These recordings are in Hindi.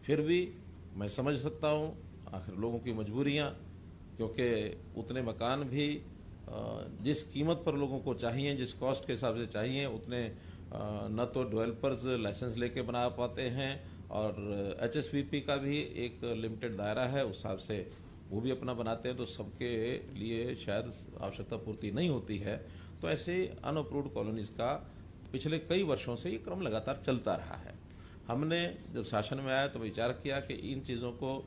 फिर भी मैं समझ सकता हूँ आखिर लोगों की मजबूरियाँ, क्योंकि उतने मकान भी जिस कीमत पर लोगों को चाहिए, जिस कॉस्ट के हिसाब से चाहिए, उतने न तो डेवलपर्स लाइसेंस लेके बना पाते हैं, और एचएसवीपी का भी एक लिमिटेड दायरा है, उस हिसाब से वो भी अपना बनाते हैं, तो सबके लिए शायद आवश्यकता पूर्ति नहीं होती है। तो ऐसे अनअप्रूव्ड कॉलोनीज़ का पिछले कई वर्षों से ये क्रम लगातार चलता रहा है। हमने जब शासन में आया तो विचार किया कि इन चीज़ों को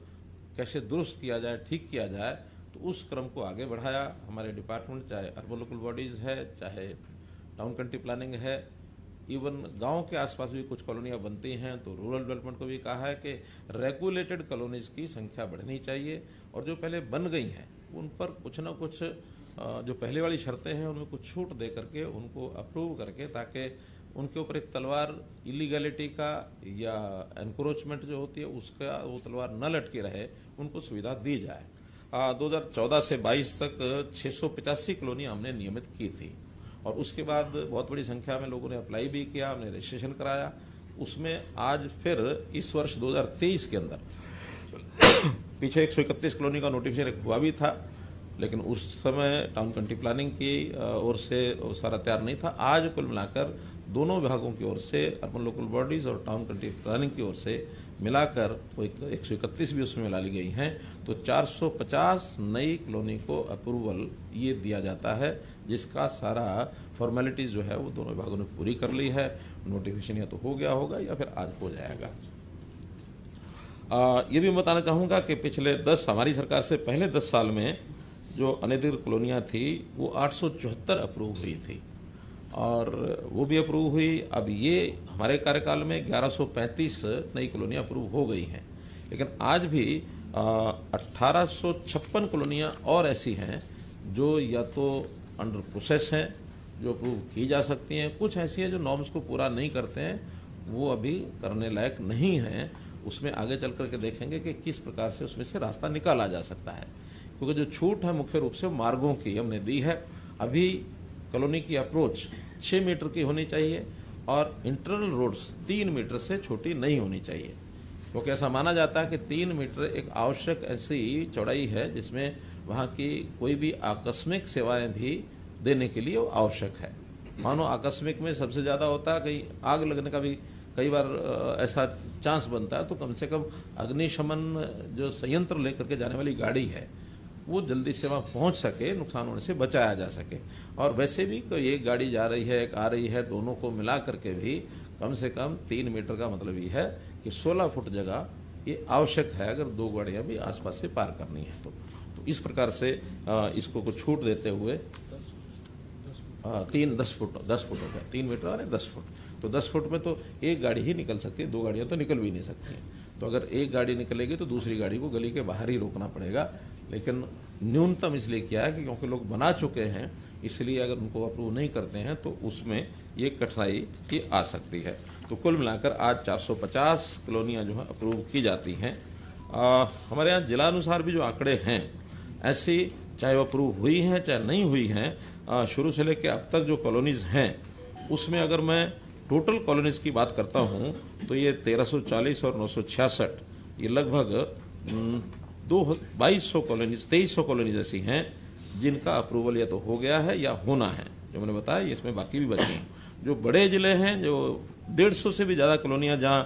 कैसे दुरुस्त किया जाए, ठीक किया जाए, तो उस क्रम को आगे बढ़ाया। हमारे डिपार्टमेंट, चाहे अर्बन लोकल बॉडीज़ है, चाहे टाउन कंट्री प्लानिंग है, इवन गांव के आसपास भी कुछ कॉलोनियाँ बनती हैं, तो रूरल डेवलपमेंट को भी कहा है कि रेगुलेटेड कॉलोनीज़ की संख्या बढ़नी चाहिए, और जो पहले बन गई हैं उन पर कुछ ना कुछ जो पहले वाली शर्तें हैं उनमें कुछ छूट दे करके उनको अप्रूव करके, ताकि उनके ऊपर एक तलवार इलीगैलिटी का या एनक्रोचमेंट जो होती है उसका वो तलवार न लटके रहे, उनको सुविधा दी जाए। 2014 से 22 तक 685 कॉलोनी हमने नियमित की थी, और उसके बाद बहुत बड़ी संख्या में लोगों ने अप्लाई भी किया, हमने रजिस्ट्रेशन कराया। उसमें आज फिर इस वर्ष 2023 के अंदर पीछे 131 कॉलोनी का नोटिफिकेशन हुआ भी था, लेकिन उस समय टाउन कंट्री प्लानिंग की ओर से वो सारा तैयार नहीं था। आज कुल मिलाकर दोनों विभागों की ओर से, अर्बन लोकल बॉडीज़ और टाउन कंट्री प्लानिंग की ओर से मिलाकर वो 131 भी उसमें मिला ली गई हैं, तो 450 नई कॉलोनी को अप्रूवल ये दिया जाता है, जिसका सारा फॉर्मेलिटीज़ जो है वो दोनों विभागों ने पूरी कर ली है। नोटिफिकेशन या तो हो गया होगा या फिर आज हो जाएगा। ये भी बताना चाहूँगा कि पिछले हमारी सरकार से पहले 10 साल में जो अनधिकृत कॉलोनियाँ थी वो 874 अप्रूव हुई थी, और वो भी अप्रूव हुई। अब ये हमारे कार्यकाल में 1135 नई कॉलोनियाँ अप्रूव हो गई हैं, लेकिन आज भी 1856 कॉलोनियाँ और ऐसी हैं जो या तो अंडर प्रोसेस हैं, जो अप्रूव की जा सकती हैं, कुछ ऐसी हैं जो नॉर्म्स को पूरा नहीं करते हैं, वो अभी करने लायक नहीं हैं। उसमें आगे चल करके देखेंगे कि किस प्रकार से उसमें से रास्ता निकाला जा सकता है, क्योंकि जो छूट है मुख्य रूप से मार्गों की हमने दी है। अभी कॉलोनी की अप्रोच 6 मीटर की होनी चाहिए, और इंटरनल रोड्स 3 मीटर से छोटी नहीं होनी चाहिए, क्योंकि ऐसा माना जाता है कि 3 मीटर एक आवश्यक ऐसी चौड़ाई है जिसमें वहाँ की कोई भी आकस्मिक सेवाएं भी देने के लिए वो आवश्यक है। मानो आकस्मिक में सबसे ज़्यादा होता है, कहीं आग लगने का भी कई बार ऐसा चांस बनता है, तो कम से कम अग्निशमन जो संयंत्र लेकर के जाने वाली गाड़ी है वो जल्दी से वहाँ पहुँच सके, नुकसान होने से बचाया जा सके। और वैसे भी कोई एक गाड़ी जा रही है, एक आ रही है, दोनों को मिला करके भी कम से कम 3 मीटर का मतलब ये है कि 16 फुट जगह ये आवश्यक है, अगर 2 गाड़ियाँ भी आसपास से पार करनी है तो इस प्रकार से इसको कुछ छूट देते हुए 10 फुट हो गया, 3 मीटर और 10 फुट, तो 10 फुट में तो एक गाड़ी ही निकल सकती है, 2 गाड़ियाँ तो निकल भी नहीं सकती हैं। तो अगर एक गाड़ी निकलेगी तो दूसरी गाड़ी को गली के बाहर ही रोकना पड़ेगा, लेकिन न्यूनतम इसलिए किया है कि क्योंकि लोग बना चुके हैं, इसलिए अगर उनको अप्रूव नहीं करते हैं तो उसमें ये कठिनाई की आ सकती है। तो कुल मिलाकर आज 450 कॉलोनियाँ जो है अप्रूव की जाती हैं। हमारे यहाँ जिलानुसार भी जो आंकड़े हैं, ऐसी चाहे वो अप्रूव हुई हैं चाहे नहीं हुई हैं, शुरू से लेकर अब तक जो कॉलोनीज़ हैं उसमें अगर मैं टोटल कॉलोनीज़ की बात करता हूँ तो ये 1340 और 966, ये लगभग 2200 कॉलोनीज 2300 कॉलोनीज ऐसी हैं जिनका अप्रूवल या तो हो गया है या होना है। जो मैंने बताया इसमें बाकी भी बचे हैं। जो बड़े ज़िले हैं, जो 150 से भी ज़्यादा कॉलोनियाँ जहाँ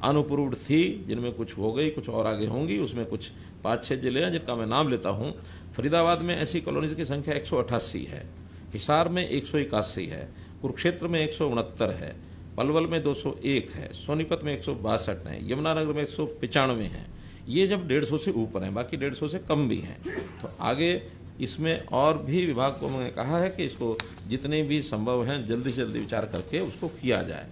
अनअप्रूव्ड थी, जिनमें कुछ हो गई, कुछ और आगे होंगी, उसमें कुछ 5-6 ज़िले हैं जिनका मैं नाम लेता हूँ। फरीदाबाद में ऐसी कॉलोनीज की संख्या 188 है, हिसार में 181 है, कुरुक्षेत्र में 169 है, पलवल में 201 है, सोनीपत में 162 है, यमुनानगर में 195 है। ये जब 150 से ऊपर हैं, बाकी 150 से कम भी हैं। तो आगे इसमें और भी विभाग को मैंने कहा है कि इसको जितने भी संभव हैं जल्दी से जल्दी विचार करके उसको किया जाए।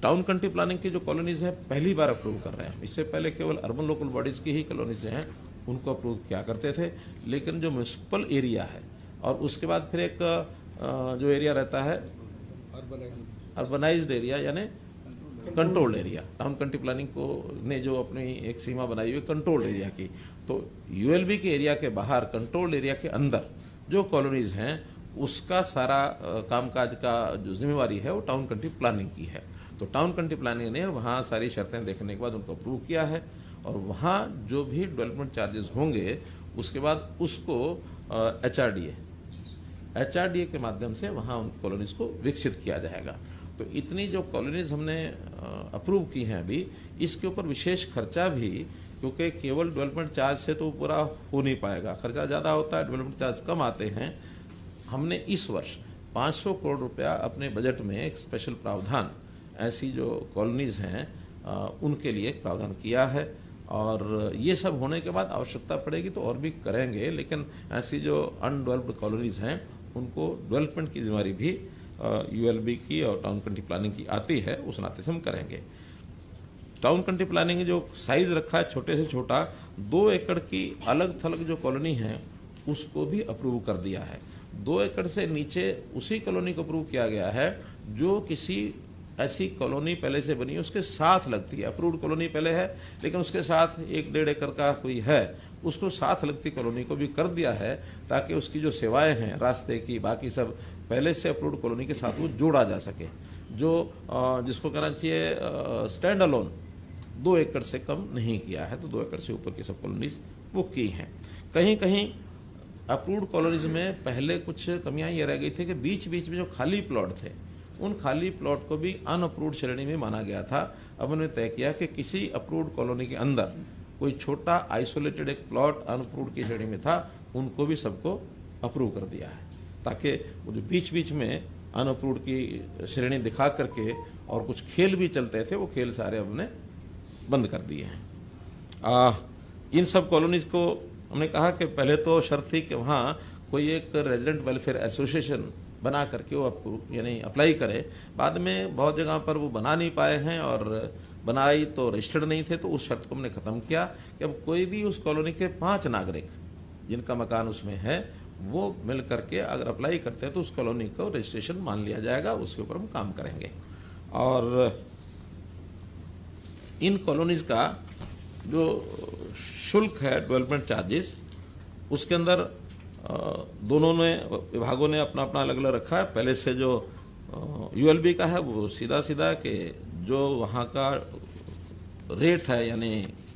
टाउन कंट्री प्लानिंग की जो कॉलोनीज़ हैं पहली बार अप्रूव कर रहे हैं, इससे पहले केवल अर्बन लोकल बॉडीज़ की ही कॉलोनीज़ हैं उनको अप्रूव किया करते थे, लेकिन जो म्यूनसिपल एरिया है और उसके बाद फिर एक जो एरिया रहता है अर्बनाइज्ड एरिया यानी controlled area, town country planning को ने जो अपनी एक सीमा बनाई हुई कंट्रोल्ड एरिया की, तो यूएलबी के एरिया के बाहर कंट्रोल्ड एरिया के अंदर जो कॉलोनीज़ हैं उसका सारा कामकाज का जो जिम्मेवारी है वो टाउन कंट्री प्लानिंग की है। तो तो टाउन कंट्री प्लानिंग ने वहाँ सारी शर्तें देखने के बाद उनको अप्रूव किया है, और वहाँ जो भी डेवलपमेंट चार्जेस होंगे उसके बाद उसको HRDA के माध्यम से वहाँ उन कॉलोनीज़ को विकसित किया जाएगा। तो इतनी जो कॉलोनीज़ हमने अप्रूव की हैं अभी, इसके ऊपर विशेष खर्चा भी, क्योंकि केवल डेवलपमेंट चार्ज से तो पूरा हो नहीं पाएगा, खर्चा ज़्यादा होता है, डेवलपमेंट चार्ज कम आते हैं। हमने इस वर्ष 500 करोड़ रुपया अपने बजट में एक स्पेशल प्रावधान ऐसी जो कॉलोनीज़ हैं उनके लिए एक प्रावधान किया है, और ये सब होने के बाद आवश्यकता पड़ेगी तो और भी करेंगे, लेकिन ऐसी जो अनडेवलप्ड कॉलोनीज़ हैं उनको डेवलपमेंट की जिम्मेदारी भी ULB की और टाउन कंट्री प्लानिंग की आती है, उस नाते से हम करेंगे। टाउन कंट्री प्लानिंग जो साइज़ रखा है छोटे से छोटा, 2 एकड़ की अलग थलग जो कॉलोनी है उसको भी अप्रूव कर दिया है। 2 एकड़ से नीचे उसी कॉलोनी को अप्रूव किया गया है जो किसी ऐसी कॉलोनी पहले से बनी है उसके साथ लगती है। अप्रूव्ड कॉलोनी पहले है लेकिन उसके साथ 1-1.5 एकड़ का कोई है, उसको साथ लगती कॉलोनी को भी कर दिया है, ताकि उसकी जो सेवाएं हैं रास्ते की बाकी सब पहले से अप्रूव्ड कॉलोनी के साथ वो जोड़ा जा सके। जो जिसको कहना चाहिए स्टैंड अलोन 2 एकड़ से कम नहीं किया है, तो 2 एकड़ से ऊपर की सब कॉलोनीज वो की हैं। कहीं कहीं अप्रूव्ड कॉलोनीज में पहले कुछ कमियां ये रह गई थी कि बीच बीच में जो खाली प्लॉट थे उन खाली प्लॉट को भी अनअप्रूव्ड श्रेणी में माना गया था। अब उन्होंने तय किया कि किसी अप्रूव्ड कॉलोनी के अंदर कोई छोटा आइसोलेटेड एक प्लॉट अनअप्रूव्ड की श्रेणी में था, उनको भी सबको अप्रूव कर दिया है, ताकि वो जो बीच बीच में अनअप्रूव्ड की श्रेणी दिखा करके और कुछ खेल भी चलते थे, वो खेल सारे हमने बंद कर दिए हैं। इन सब कॉलोनीज़ को हमने कहा कि पहले तो शर्त थी कि वहाँ कोई एक रेजिडेंट वेलफेयर एसोसिएशन बना करके वो यानी अप्लाई करे। बाद में बहुत जगह पर वो बना नहीं पाए हैं, और बनाई तो रजिस्टर्ड नहीं थे, तो उस शर्त को हमने ख़त्म किया कि अब कोई भी उस कॉलोनी के 5 नागरिक जिनका मकान उसमें है वो मिल करके अगर अप्लाई करते हैं तो उस कॉलोनी को रजिस्ट्रेशन मान लिया जाएगा, उसके ऊपर हम काम करेंगे। और इन कॉलोनीज़ का जो शुल्क है डेवलपमेंट चार्जेस, उसके अंदर दोनों ने विभागों ने अपना अपना अलग अलग रखा है। पहले से जो ULB का है वो सीधा सीधा कि जो वहाँ का रेट है यानी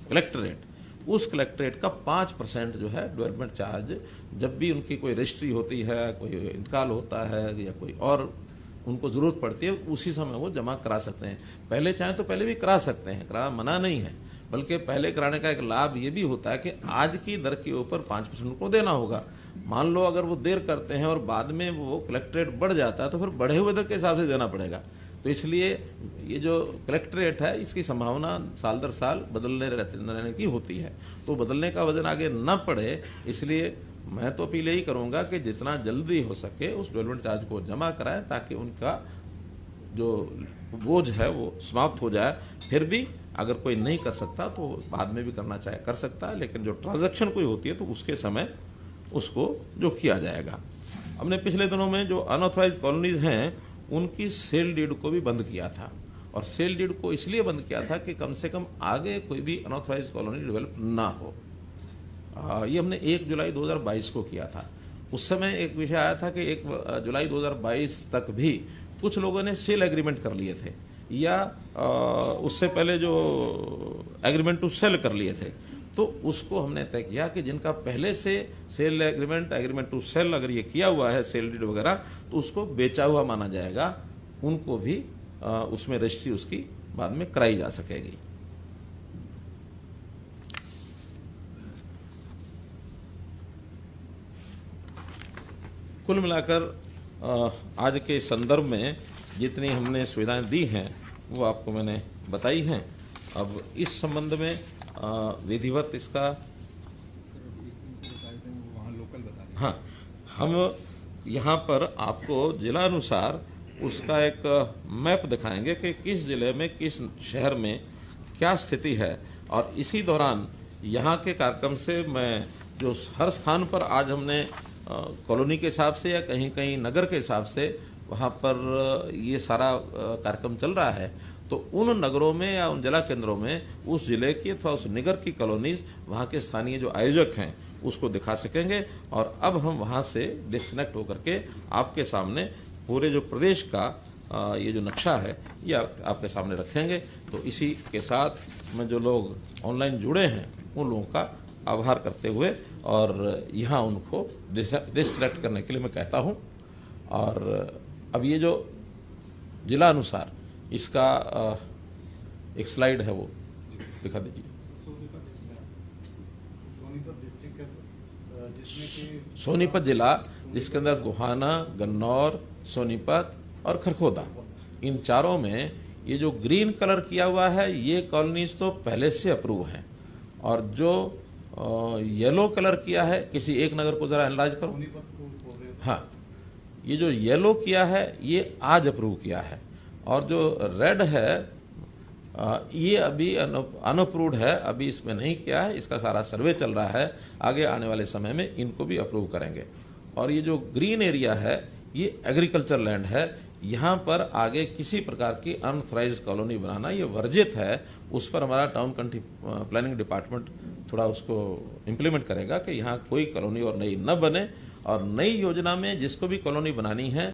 कलेक्टर रेट, उस कलेक्टर रेट का 5% जो है डेवलपमेंट चार्ज जब भी उनकी कोई रजिस्ट्री होती है, कोई इंतकाल होता है या कोई और उनको ज़रूरत पड़ती है, उसी समय वो जमा करा सकते हैं। पहले चाहें तो पहले भी करा सकते हैं, कराना मना नहीं है, बल्कि पहले कराने का एक लाभ ये भी होता है कि आज की दर के ऊपर 5% उनको देना होगा। मान लो अगर वो देर करते हैं और बाद में वो कलेक्टर रेट बढ़ जाता है तो फिर बढ़े हुए दर के हिसाब से देना पड़ेगा। तो इसलिए ये जो कलेक्टर रेट है इसकी संभावना साल दर साल बदलने रहने की होती है, तो बदलने का वजन आगे न पड़े, इसलिए मैं तो अपील यही करूँगा कि जितना जल्दी हो सके उस डेवलपमेंट चार्ज को जमा कराएं, ताकि उनका जो बोझ है वो समाप्त हो जाए। फिर भी अगर कोई नहीं कर सकता तो बाद में भी करना चाहे कर सकता है, लेकिन जो ट्रांजैक्शन कोई होती है तो उसके समय उसको जो किया जाएगा। हमने पिछले दिनों में जो अनऑथराइज कॉलोनीज हैं उनकी सेल डीड को भी बंद किया था, और सेल डीड को इसलिए बंद किया था कि कम से कम आगे कोई भी अनऑथराइज कॉलोनी डेवलप ना हो। ये हमने 1 जुलाई 2022 को किया था। उस समय एक विषय आया था कि 1 जुलाई 2022 तक भी कुछ लोगों ने सेल एग्रीमेंट कर लिए थे, या उससे पहले जो एग्रीमेंट टू सेल कर लिए थे, तो उसको हमने तय किया कि जिनका पहले से सेल एग्रीमेंट टू सेल अगर ये किया हुआ है सेल डीड वगैरह, तो उसको बेचा हुआ माना जाएगा, उनको भी उसमें रजिस्ट्री उसकी बाद में कराई जा सकेगी। कुल मिलाकर आज के संदर्भ में जितनी हमने सुविधाएं दी हैं वो आपको मैंने बताई हैं। अब इस संबंध में विधिवत इसका हाँ, हम यहाँ पर आपको जिलानुसार उसका एक मैप दिखाएंगे कि किस जिले में किस शहर में क्या स्थिति है, और इसी दौरान यहाँ के कार्यक्रम से मैं जो हर स्थान पर आज हमने कॉलोनी के हिसाब से या कहीं कहीं नगर के हिसाब से वहाँ पर ये सारा कार्यक्रम चल रहा है, तो उन नगरों में या उन जिला केंद्रों में उस जिले की अथवा उस नगर की कॉलोनीज वहाँ के स्थानीय जो आयोजक हैं उसको दिखा सकेंगे। और अब हम वहाँ से डिस्कनेक्ट होकर के आपके सामने पूरे जो प्रदेश का ये जो नक्शा है ये आपके सामने रखेंगे। तो इसी के साथ में जो लोग ऑनलाइन जुड़े हैं उन लोगों का आभार करते हुए और यहाँ उनको डिस्कनेक्ट करने के लिए मैं कहता हूँ। और अब ये जो जिला अनुसार इसका एक स्लाइड है वो दिखा दीजिए। सोनीपत जिला जिसके अंदर गोहाना, गन्नौर, सोनीपत और खरखोदा, इन चारों में ये जो ग्रीन कलर किया हुआ है ये कॉलोनीज तो पहले से अप्रूव हैं, और जो येलो कलर किया है, किसी एक नगर को ज़रा एनालाइज करो। हाँ, ये जो येलो किया है ये आज अप्रूव किया है, और जो रेड है ये अभी अनअप्रूव्ड है, अभी इसमें नहीं किया है, इसका सारा सर्वे चल रहा है, आगे आने वाले समय में इनको भी अप्रूव करेंगे। और ये जो ग्रीन एरिया है ये एग्रीकल्चर लैंड है, यहाँ पर आगे किसी प्रकार की अनऑथराइज्ड कॉलोनी बनाना ये वर्जित है। उस पर हमारा टाउन प्लानिंग डिपार्टमेंट थोड़ा उसको इम्प्लीमेंट करेगा कि यहाँ कोई कॉलोनी और नई न बने, और नई योजना में जिसको भी कॉलोनी बनानी है